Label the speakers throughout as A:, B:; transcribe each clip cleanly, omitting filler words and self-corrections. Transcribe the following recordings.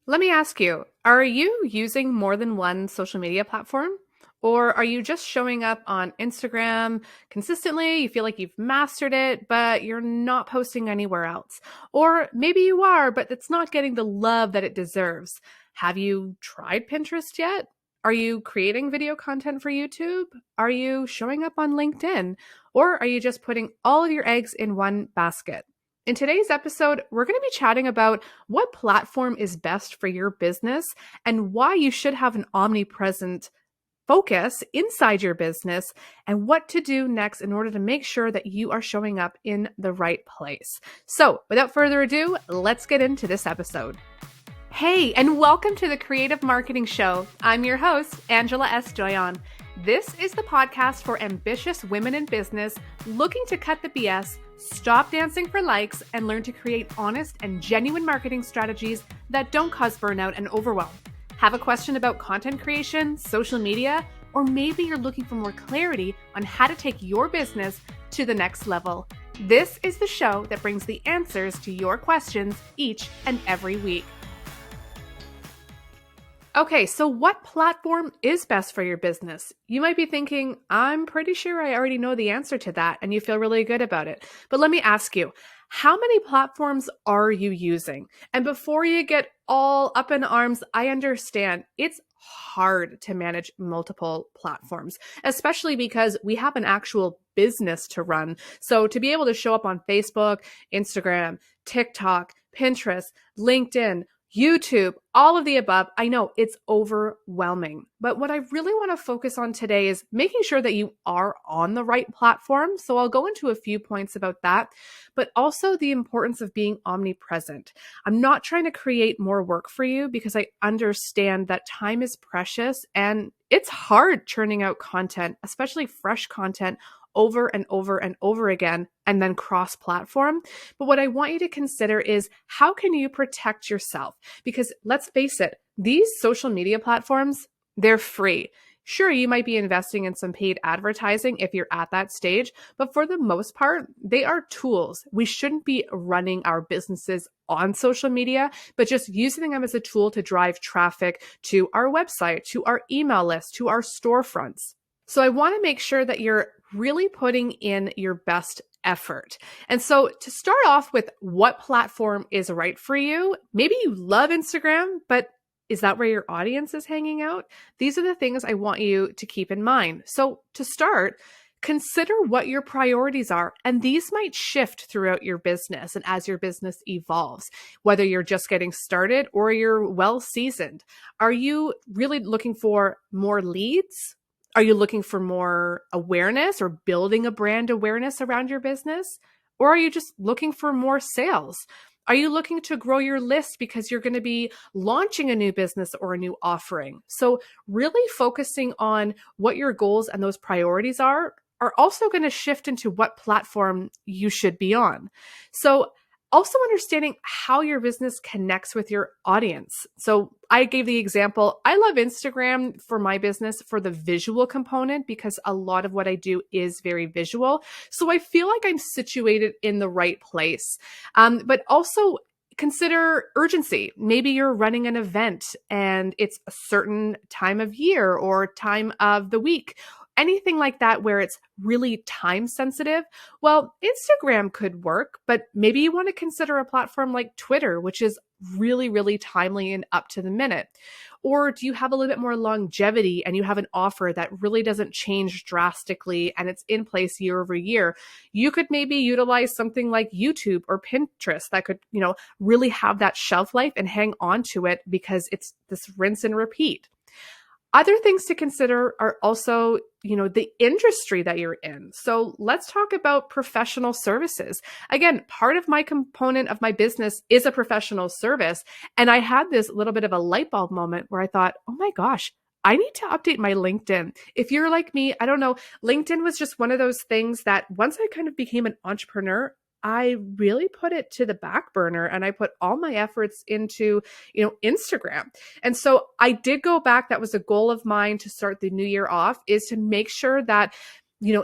A: Let me ask you, are you using more than one social media platform? Or are you just showing up on Instagram consistently? You feel like you've mastered it, but you're not posting anywhere else. Or maybe you are, but it's not getting the love that it deserves. Have you tried Pinterest yet? Are you creating video content for YouTube? Are you showing up on LinkedIn? Or are you just putting all of your eggs in one basket? In today's episode, we're going to be chatting about what platform is best for your business and why you should have an omnipresent focus inside your business and what to do next in order to make sure that you are showing up in the right place. So, without further ado, let's get into this episode. Hey, and welcome to the Creative Marketing Show. I'm your host, Angela S. Doyon. This is the podcast for ambitious women in business looking to cut the BS, stop dancing for likes, and learn to create honest and genuine marketing strategies that don't cause burnout and overwhelm. Have a question about content creation, social media, or maybe you're looking for more clarity on how to take your business to the next level. This is the show that brings the answers to your questions each and every week. Okay, so what platform is best for your business? You might be thinking, I'm pretty sure I already know the answer to that, and you feel really good about it. But let me ask you, how many platforms are you using? And before you get all up in arms, I understand it's hard to manage multiple platforms, especially because we have an actual business to run. So to be able to show up on Facebook, Instagram, TikTok, Pinterest, LinkedIn, YouTube, all of the above, I know it's overwhelming. But what I really want to focus on today is making sure that you are on the right platform. So I'll go into a few points about that, but also the importance of being omnipresent. I'm not trying to create more work for you because I understand that time is precious and it's hard churning out content, especially fresh content over and over and over again, and then cross-platform. But what I want you to consider is how can you protect yourself? Because let's face it, these social media platforms, they're free. Sure, you might be investing in some paid advertising if you're at that stage, but for the most part, they are tools. We shouldn't be running our businesses on social media, but just using them as a tool to drive traffic to our website, to our email list, to our storefronts. So I want to make sure that you're really putting in your best effort. And so to start off with what platform is right for you, maybe you love Instagram, but is that where your audience is hanging out? These are the things I want you to keep in mind. So to start, consider what your priorities are, and these might shift throughout your business and as your business evolves, whether you're just getting started or you're well seasoned. Are you really looking for more leads? Are you looking for more awareness or building a brand awareness around your business? Or are you just looking for more sales? Are you looking to grow your list because you're going to be launching a new business or a new offering? So really focusing on what your goals and those priorities are also going to shift into what platform you should be on. So also understanding how your business connects with your audience. So I gave the example, I love Instagram for my business for the visual component because a lot of what I do is very visual. So I feel like I'm situated in the right place. But also consider urgency. Maybe you're running an event and it's a certain time of year or time of the week. Anything like that where it's really time sensitive, well, Instagram could work, but maybe you want to consider a platform like Twitter, which is really, really timely and up to the minute. Or do you have a little bit more longevity and you have an offer that really doesn't change drastically and it's in place year over year? You could maybe utilize something like YouTube or Pinterest that could, really have that shelf life and hang on to it because it's this rinse and repeat. Other things to consider are also, the industry that you're in. So let's talk about professional services. Again, part of my component of my business is a professional service. And I had this little bit of a light bulb moment where I thought, oh my gosh, I need to update my LinkedIn. If you're like me, I don't know, LinkedIn was just one of those things that once I kind of became an entrepreneur, I really put it to the back burner and I put all my efforts into, Instagram. And so I did go back. That was a goal of mine to start the new year off, is to make sure that, even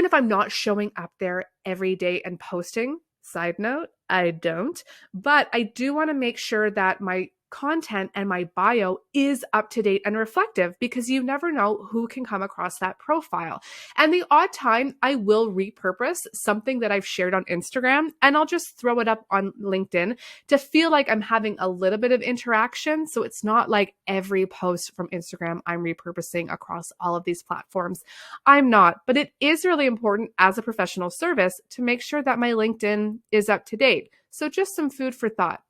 A: if I'm not showing up there every day and posting, side note, I don't, but I do want to make sure that my content and my bio is up to date and reflective, because you never know who can come across that profile. And the odd time I will repurpose something that I've shared on Instagram and I'll just throw it up on LinkedIn to feel like I'm having a little bit of interaction. So it's not like every post from Instagram I'm repurposing across all of these platforms. I'm not, but it is really important as a professional service to make sure that my LinkedIn is up to date. So just some food for thought.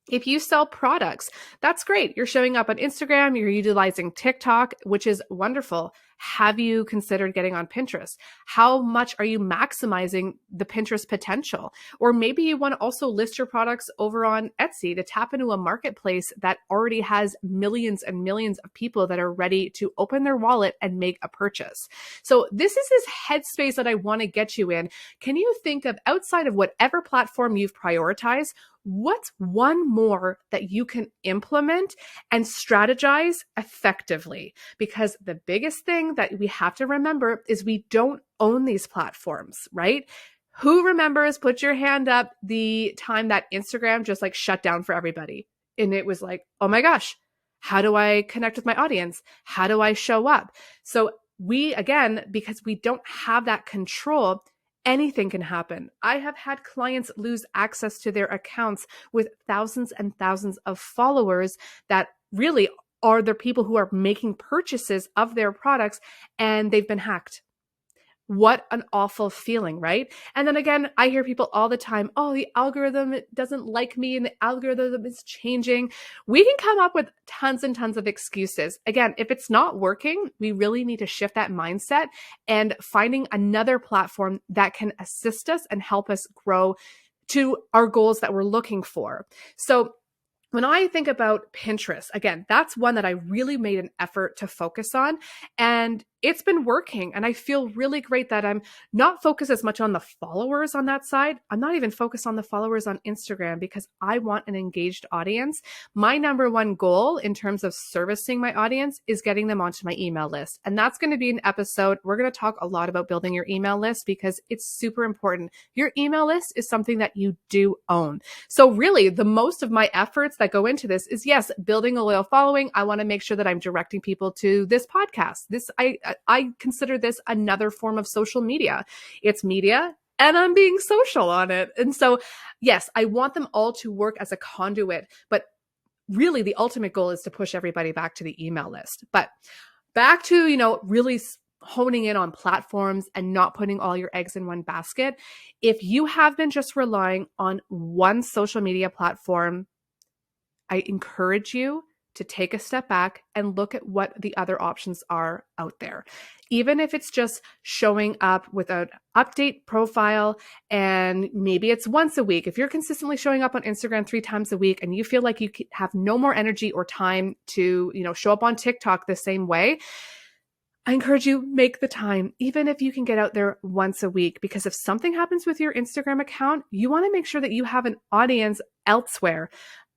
A: If you sell products, that's great. You're showing up on Instagram, you're utilizing TikTok, which is wonderful. Have you considered getting on Pinterest? How much are you maximizing the Pinterest potential? Or maybe you want to also list your products over on Etsy to tap into a marketplace that already has millions and millions of people that are ready to open their wallet and make a purchase. So this is this headspace that I want to get you in. Can you think of, outside of whatever platform you've prioritized, what's one more that you can implement and strategize effectively? Because the biggest thing that we have to remember is we don't own these platforms, right? Who remembers, put your hand up, the time that Instagram just like shut down for everybody? And it was like, oh my gosh, how do I connect with my audience? How do I show up? So we, again, because we don't have that control, anything can happen. I have had clients lose access to their accounts with thousands and thousands of followers that really are the people who are making purchases of their products, and they've been hacked. What an awful feeling, right? And then again, I hear people all the time, oh, the algorithm doesn't like me and the algorithm is changing. We can come up with tons and tons of excuses. Again, if it's not working, we really need to shift that mindset and finding another platform that can assist us and help us grow to our goals that we're looking for. So when I think about Pinterest, again, that's one that I really made an effort to focus on, and it's been working. And I feel really great that I'm not focused as much on the followers on that side. I'm not even focused on the followers on Instagram because I want an engaged audience. My number one goal in terms of servicing my audience is getting them onto my email list. And that's going to be an episode. We're going to talk a lot about building your email list because it's super important. Your email list is something that you do own. So really, the most of my efforts that go into this is, yes, building a loyal following. I want to make sure that I'm directing people to this podcast. I consider this another form of social media. It's media and I'm being social on it. And so, yes, I want them all to work as a conduit, but really the ultimate goal is to push everybody back to the email list. But back to, really honing in on platforms and not putting all your eggs in one basket. If you have been just relying on one social media platform, I encourage you to take a step back and look at what the other options are out there. Even if it's just showing up with an update profile and maybe it's once a week. If you're consistently showing up on Instagram 3 times a week and you feel like you have no more energy or time to, show up on TikTok the same way, I encourage you, make the time, even if you can get out there once a week, because if something happens with your Instagram account, you want to make sure that you have an audience elsewhere.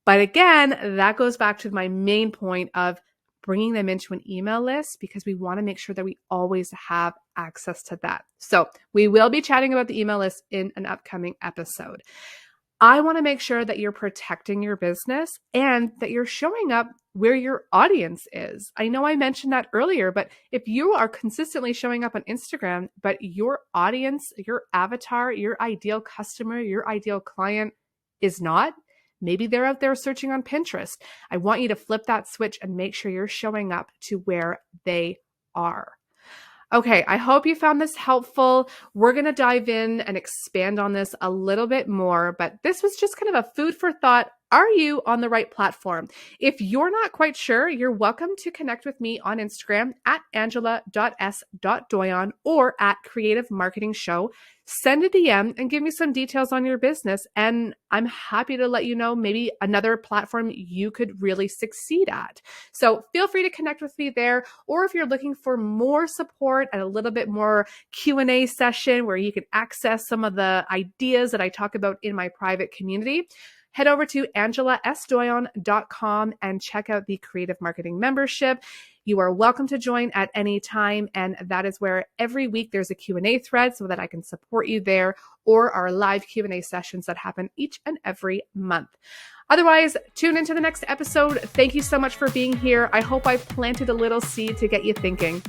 A: But again, that goes back to my main point of bringing them into an email list because we want to make sure that we always have access to that. So we will be chatting about the email list in an upcoming episode. I want to make sure that you're protecting your business and that you're showing up where your audience is. I know I mentioned that earlier, but if you are consistently showing up on Instagram, but your audience, your avatar, your ideal customer, your ideal client is not, maybe they're out there searching on Pinterest. I want you to flip that switch and make sure you're showing up to where they are. Okay, I hope you found this helpful. We're going to dive in and expand on this a little bit more, but this was just kind of a food for thought. Are you on the right platform? If you're not quite sure, you're welcome to connect with me on Instagram at angela.s.doyon or at Creative Marketing Show. Send a DM and give me some details on your business, and I'm happy to let you know maybe another platform you could really succeed at. So feel free to connect with me there, or if you're looking for more support and a little bit more Q&A session where you can access some of the ideas that I talk about in my private community, head over to angelasdoyon.com and check out the Creative Marketing Membership. You are welcome to join at any time, and that is where every week there's a Q&A thread so that I can support you there, or our live Q&A sessions that happen each and every month. Otherwise, tune into the next episode. Thank you so much for being here. I hope I've planted a little seed to get you thinking.